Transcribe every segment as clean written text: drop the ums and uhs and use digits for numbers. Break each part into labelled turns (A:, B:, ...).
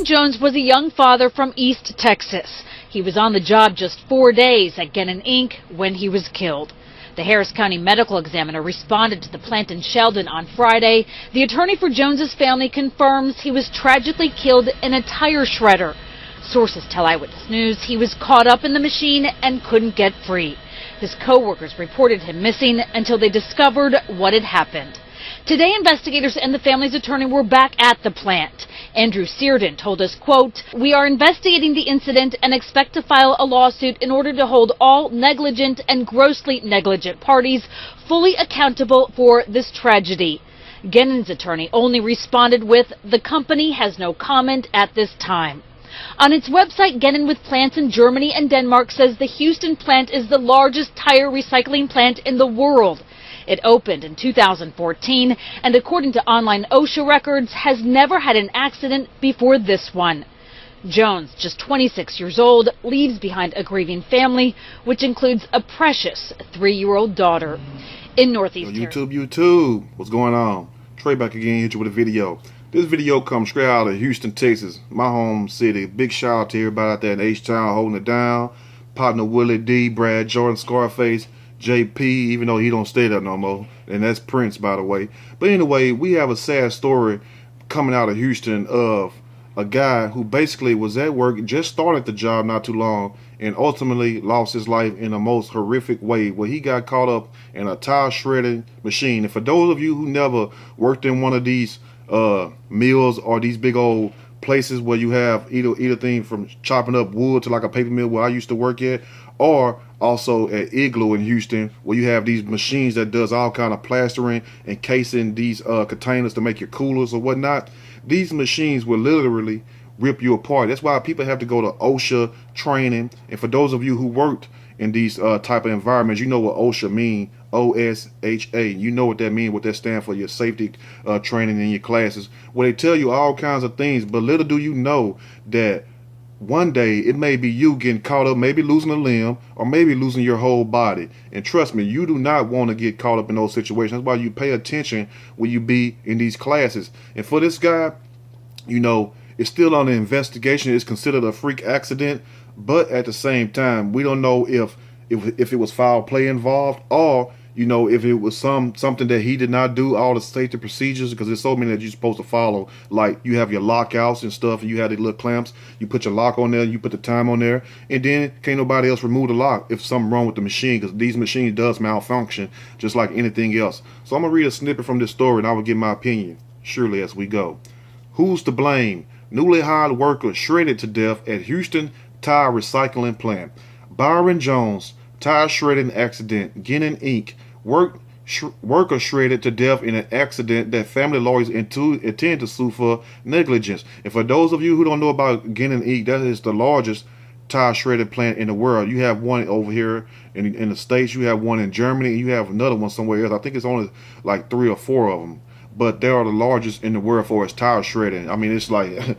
A: Jones was a young father from East Texas. He was on the job just 4 days at Genin Inc. when he was killed. The Harris County Medical Examiner responded to the plant in Sheldon on Friday. The attorney for Jones's family confirms he was tragically killed in a tire shredder. Sources tell Eyewitness News he was caught up in the machine and couldn't get free. His co-workers reported him missing until they discovered what had happened. Today, investigators and the family's attorney were back at the plant. Andrew Searden told us, quote, "We are investigating the incident and expect to file a lawsuit in order to hold all negligent and grossly negligent parties fully accountable for this tragedy." Genin's attorney only responded with, "The company has no comment at this time." On its website, Genin, with plants in Germany and Denmark, says the Houston plant is the largest tire recycling plant in the world. It opened in 2014 and, according to online OSHA records, has never had an accident before this one. Jones, just 26 years old, leaves behind a grieving family, which includes a precious 3-year-old daughter. In Northeast
B: YouTube, what's going on? Trey back again, hit you with a video. This video comes straight out of Houston, Texas, my home city. Big shout out to everybody out there in H-Town holding it down. Partner Willie D, Brad Jordan, Scarface, JP, even though he don't stay there no more. And that's Prince, by the way. But anyway, we have a sad story coming out of Houston of a guy who basically was at work, just started the job not too long, and ultimately lost his life in the most horrific way, where he got caught up in a tire shredding machine. And for those of you who never worked in one of these mills or these big old places where you have either thing from chopping up wood to like a paper mill where I used to work at, or also at Igloo in Houston, where you have these machines that does all kind of plastering and casing these containers to make your coolers or whatnot. These machines will literally rip you apart. That's why people have to go to OSHA training. And for those of you who worked in these type of environments, you know what OSHA mean. OSHA. You know what that means, what that stands for, your safety training in your classes, where they tell you all kinds of things. But little do you know that one day it may be you getting caught up, maybe losing a limb or maybe losing your whole body. And trust me, you do not want to get caught up in those situations. That's why you pay attention when you be in these classes. And for this guy, you know, it's still on the investigation. It's considered a freak accident, but at the same time, we don't know if it was foul play involved, or you know, if it was something that he did not do all the safety procedures, because there's so many that you're supposed to follow. Like you have your lockouts and stuff, and you have the little clamps. You put your lock on there, you put the time on there, and then can't nobody else remove the lock if something wrong with the machine, because these machines does malfunction just like anything else. So I'm gonna read a snippet from this story, and I will give my opinion surely as we go. Who's to blame? Newly hired worker shredded to death at Houston tire recycling plant. Byron Jones, tire shredding accident. Genin Inc. Worker shredded to death in an accident that family lawyers intend to sue for negligence. And for those of you who don't know about Genin Inc., that is the largest tire shredding plant in the world. You have one over here in the States, you have one in Germany, and you have another one somewhere else. I think it's only like 3 or 4 of them. But they are the largest in the world for its tire shredding. I mean, it's like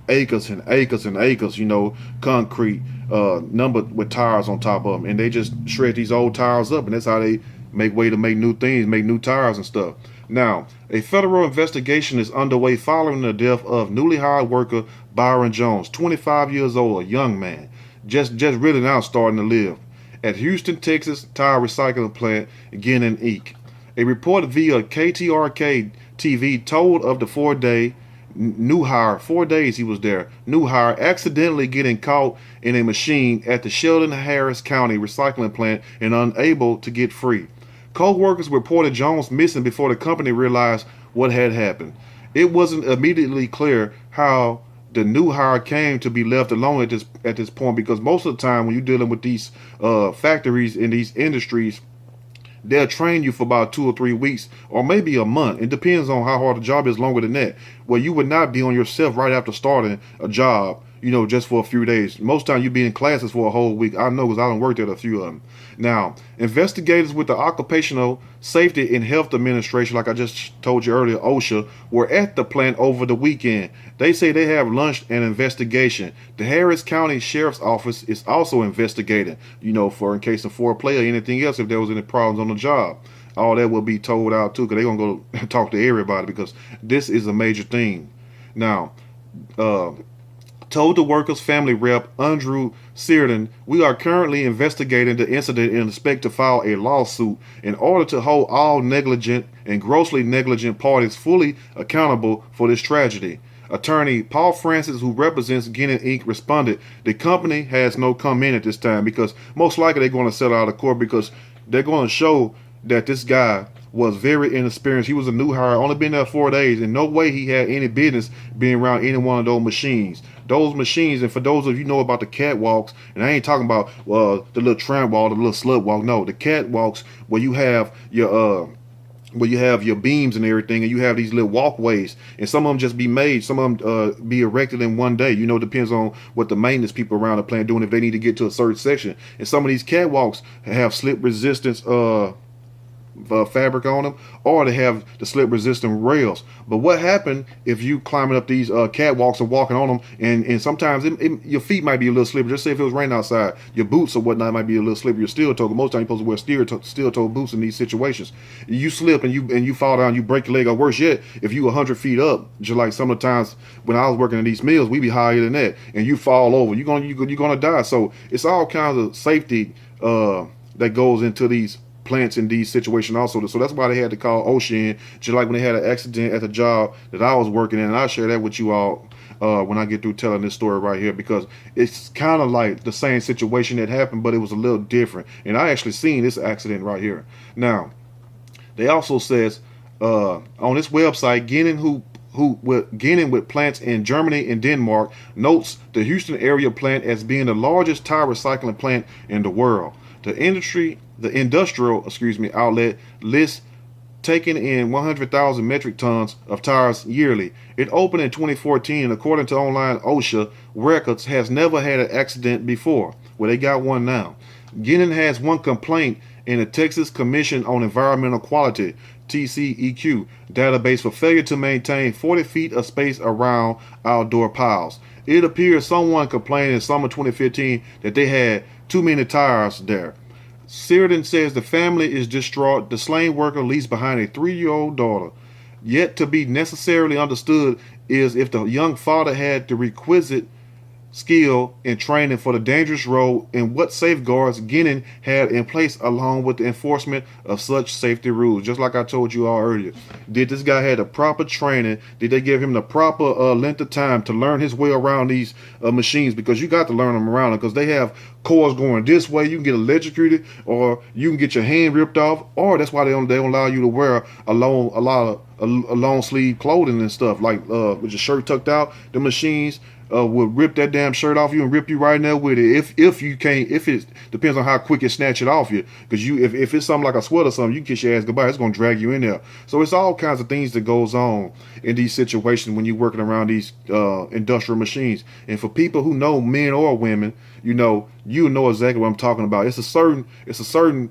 B: acres and acres and acres, you know, concrete numbered with tires on top of them. And they just shred these old tires up, and that's how they make way to make new things, make new tires and stuff. Now, a federal investigation is underway following the death of newly hired worker Byron Jones, 25 years old, a young man, just really now starting to live, at Houston, Texas tire recycling plant Genin Inc. A report via KTRK TV told of the 4-day new hire, 4 days he was there, new hire accidentally getting caught in a machine at the Sheldon Harris County recycling plant and unable to get free. Co-workers reported Jones missing before the company realized what had happened. It wasn't immediately clear how the new hire came to be left alone at this point, because most of the time when you're dealing with these factories in these industries, they'll train you for about 2 or 3 weeks, or maybe a month. It depends on how hard the job is, longer than that. Well, you would not be on yourself right after starting a job, you know, just for a few days. Most time you be in classes for a whole week. I know, because I done worked at a few of them. Now, investigators with the Occupational Safety and Health Administration, like I just told you earlier, OSHA, were at the plant over the weekend. They say they have launched an investigation. The Harris County Sheriff's Office is also investigating, you know, for in case of foreplay or anything else, if there was any problems on the job. All that will be told out too, because they're going to go talk to everybody, because this is a major thing. Now, told the workers' family rep Andrew Searden, "We are currently investigating the incident and expect to file a lawsuit in order to hold all negligent and grossly negligent parties fully accountable for this tragedy." Attorney Paul Francis, who represents Guinan Inc., responded, "The company has no comment at this time because most likely they're going to settle out of court because they're going to show that this guy was very inexperienced. He was a new hire, only been there 4 days. In no way he had any business being around any one of those machines. Those machines, and for those of you know about the catwalks, and I ain't talking about the little tramp walk, the little slut walk. No, the catwalks where you have your beams and everything, and you have these little walkways, and some of them just be made, some of them be erected in one day. You know, depends on what the maintenance people around the plant doing if they need to get to a certain section. And some of these catwalks have slip resistance fabric on them, or they have the slip resistant rails. But what happened if you climbing up these catwalks and walking on them, and sometimes your feet might be a little slippery. Just say if it was raining outside, your boots or whatnot might be a little slippery. Your steel toe, most times you're supposed to wear steel toe boots in these situations. You slip and you fall down, you break your leg, or worse yet, if you 100 feet up, just like some of the times when I was working in these mills, we be higher than that, and you fall over, you're gonna die. So it's all kinds of safety that goes into these plants in these situations also. So that's why they had to call OSHA in, just like when they had an accident at the job that I was working in. And I'll share that with you all when I get through telling this story right here, because it's kind of like the same situation that happened, but it was a little different. And I actually seen this accident right here. Now, they also says on this website, Guinan with plants in Germany and Denmark, notes the Houston area plant as being the largest tire recycling plant in the world. The industrial outlet lists taking in 100,000 metric tons of tires yearly. It opened in 2014, and according to online OSHA records, has never had an accident before. Well, they got one now. Guinan has one complaint in the Texas Commission on Environmental Quality, TCEQ, database for failure to maintain 40 feet of space around outdoor piles. It appears someone complained in summer 2015 that they had too many tires there. Searden says the family is distraught. The slain worker leaves behind a 3-year-old daughter. Yet to be necessarily understood is if the young father had the requisite skill and training for the dangerous role, and what safeguards Guinan had in place along with the enforcement of such safety rules. Just like I told you all earlier, did this guy have the proper training? Did they give him the proper length of time to learn his way around these machines? Because you got to learn them around, because they have cords going this way. You can get electrocuted, or you can get your hand ripped off, or that's why they don't allow you to wear a long sleeve clothing and stuff, like with your shirt tucked out. The machines will rip that damn shirt off you and rip you right in there with it. If you can't, if it depends on how quick it snatch it off you, because if it's something like a sweater or something, you can kiss your ass goodbye. It's gonna drag you in there. So it's all kinds of things that goes on in these situations when you're working around these industrial machines. And for people who know, men or women, you know exactly what I'm talking about. It's a certain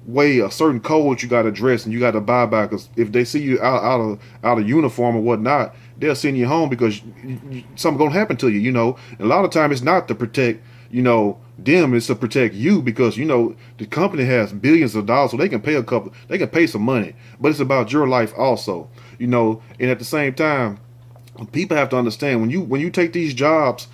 B: way, a certain code you got to dress and you got to abide by, because if they see you out of uniform or whatnot, they'll send you home because something gonna happen to you. You know, and a lot of time it's not to protect them, it's to protect you, because the company has billions of dollars, so they can pay some money, but it's about your life also. And at the same time, people have to understand, when you take these jobs,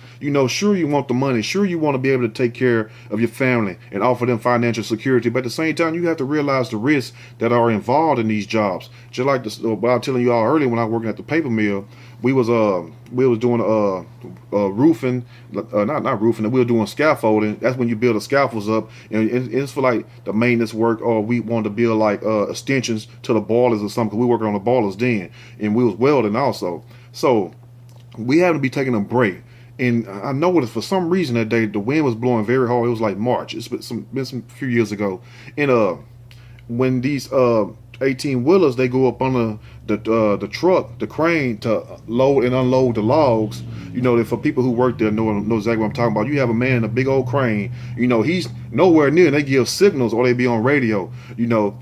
B: sure, you want the money, sure, you want to be able to take care of your family and offer them financial security, but at the same time, you have to realize the risks that are involved in these jobs. Just like what I was telling you all earlier, when I was working at the paper mill, we was doing roofing, not roofing, we were doing scaffolding. That's when you build the scaffolds up, and it's for like the maintenance work, or we wanted to build like extensions to the boilers or something, because we were working on the boilers then, and we was welding also. So we happened to be taking a break, and I noticed for some reason that day the wind was blowing very hard. It was like March. It's been some few years ago, and when these 18-wheelers, they go up on the truck, the crane, to load and unload the logs. For people who work there know exactly what I'm talking about. You have a man in a big old crane. He's nowhere near, and they give signals or they be on radio.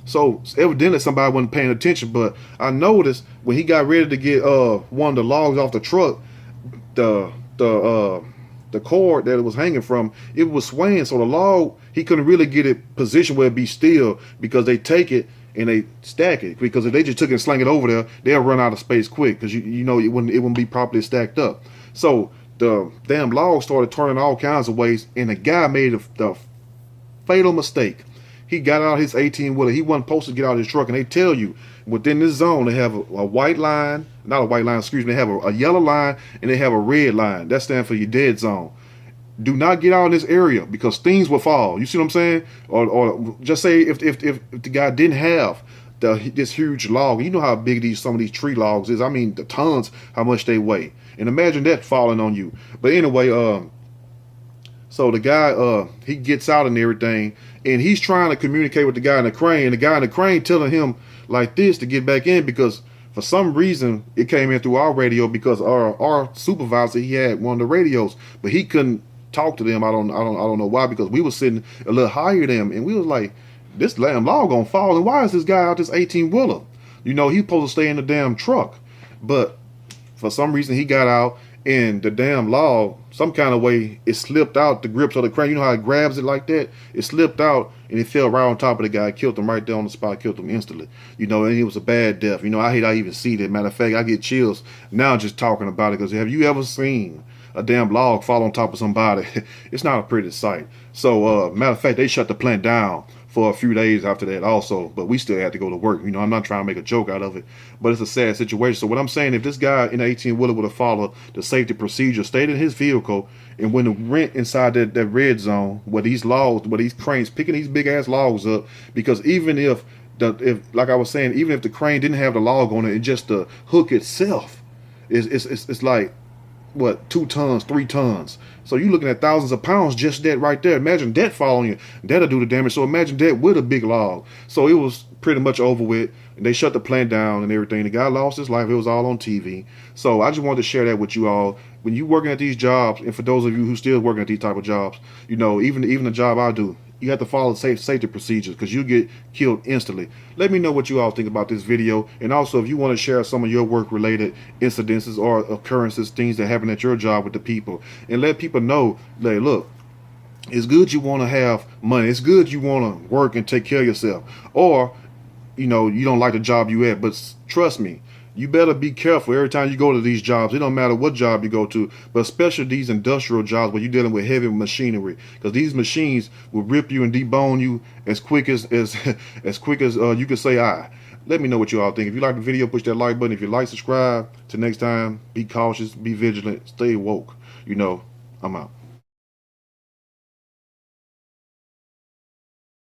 B: So evidently somebody wasn't paying attention. But I noticed when he got ready to get one of the logs off the truck, the cord that it was hanging from, it was swaying. So the log, he couldn't really get it positioned where it be still, because they take it and they stack it, because if they just took it and slang it over there, they'll run out of space quick, because it wouldn't be properly stacked up. So the damn log started turning all kinds of ways, and the guy made the fatal mistake. He got out his 18-wheeler. He wasn't supposed to get out of his truck, and they tell you within this zone they have a white line, not a white line, excuse me, they have a yellow line and they have a red line. That stands for your dead zone. Do not get out in this area because things will fall. You see what I'm saying? Or just say if the guy didn't have this huge log, you know how big some of these tree logs is. I mean, the tons, how much they weigh, and imagine that falling on you. But anyway, so the guy he gets out and everything, and he's trying to communicate with the guy in the crane, and the guy in the crane telling him like this to get back in because for some reason it came in through our radio because our supervisor, he had one of the radios, but he couldn't talk to them. I don't know why, because we were sitting a little higher than them, and we was like, this damn log gonna fall, and why is this guy out this 18-wheeler? You know, he's supposed to stay in the damn truck, but for some reason he got out, and the damn log, some kind of way, it slipped out the grips of the crane. You know how it grabs it like that? It slipped out, and it fell right on top of the guy, killed him right there on the spot, killed him instantly. You know, and it was a bad death. You know, I hate I even see that. Matter of fact, I get chills now just talking about it, because have you ever seen a damn log fall on top of somebody? It's not a pretty sight. So, matter of fact, they shut the plant down for a few days after that also, but we still had to go to work. You know, I'm not trying to make a joke out of it, but it's a sad situation. So what I'm saying, if this guy in the 18-wheeler would have followed the safety procedure, stayed in his vehicle, and when the went inside that red zone where these cranes picking these big ass logs up, because even if like I was saying, even if the crane didn't have the log on it, and just the hook itself it's like what, 2 tons, 3 tons. So you're looking at thousands of pounds just that right there. Imagine that following you. That'll do the damage. So imagine that with a big log. So it was pretty much over with. And they shut the plant down and everything. The guy lost his life. It was all on TV. So I just wanted to share that with you all. When you're working at these jobs, and for those of you who still working at these type of jobs, you know, even the job I do, you have to follow safety procedures, because you get killed instantly. Let me know what you all think about this video. And also, if you want to share some of your work-related incidences or occurrences, things that happen at your job with the people, and let people know that, look, it's good you want to have money. It's good you want to work and take care of yourself. Or, you know, you don't like the job you at. But trust me, you better be careful every time you go to these jobs. It don't matter what job you go to, but especially these industrial jobs where you're dealing with heavy machinery, because these machines will rip you and debone you as quick as quick as you can say I. Let me know what you all think. If you like the video, push that like button. If you like, subscribe. Till next time, be cautious, be vigilant, stay woke. You know, I'm out.